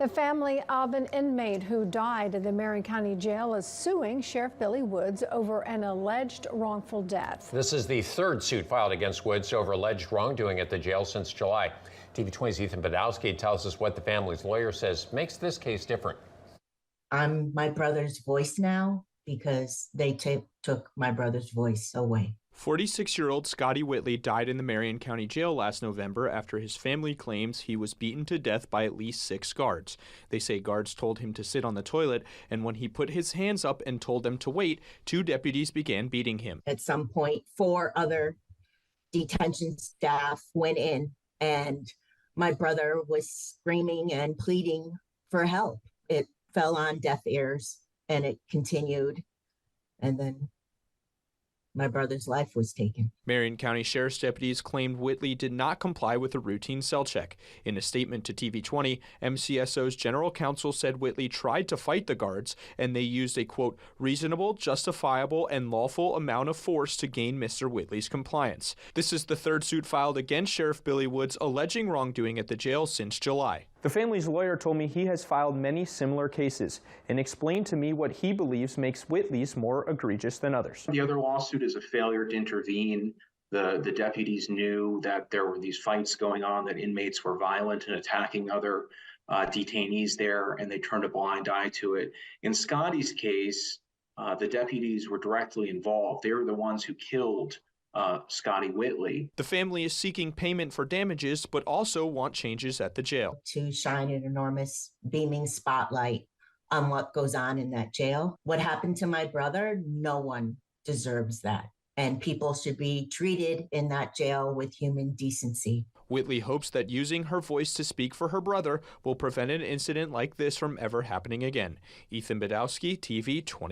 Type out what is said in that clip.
The family of an inmate who died in the Marion County Jail is suing Sheriff Billy Woods over an alleged wrongful death. This is the third suit filed against Woods over alleged wrongdoing at the jail since July. TV20's Ethan Badowski tells us what the family's lawyer says makes this case different. I'm my brother's voice now because they took my brother's voice away. 46-year-old Scotty Whitley died in the Marion County Jail last November after his family claims he was beaten to death by at least 6 guards. They say guards told him to sit on the toilet, and when he put his hands up and told them to wait, 2 deputies began beating him. At some point, 4 other detention staff went in, and my brother was screaming and pleading for help. It fell on deaf ears, and it continued, and then my brother's life was taken. Marion County Sheriff's deputies claimed Whitley did not comply with a routine cell check. In a statement to TV20, MCSO's general counsel said Whitley tried to fight the guards and they used a, quote, reasonable, justifiable, and lawful amount of force to gain Mr. Whitley's compliance. This is the third suit filed against Sheriff Billy Woods alleging wrongdoing at the jail since July. The family's lawyer told me he has filed many similar cases and explained to me what he believes makes Whitley's more egregious than others. The other lawsuit is a failure to intervene. The deputies knew that there were these fights going on, that inmates were violent and attacking other detainees there, and they turned a blind eye to it. In Scotty's case, the deputies were directly involved. They were the ones who killed Scotty Whitley. The family is seeking payment for damages, but also want changes at the jail. To shine an enormous beaming spotlight on what goes on in that jail. What happened to my brother, no one deserves that. And people should be treated in that jail with human decency. Whitley hopes that using her voice to speak for her brother will prevent an incident like this from ever happening again. Ethan Badowski, TV 20.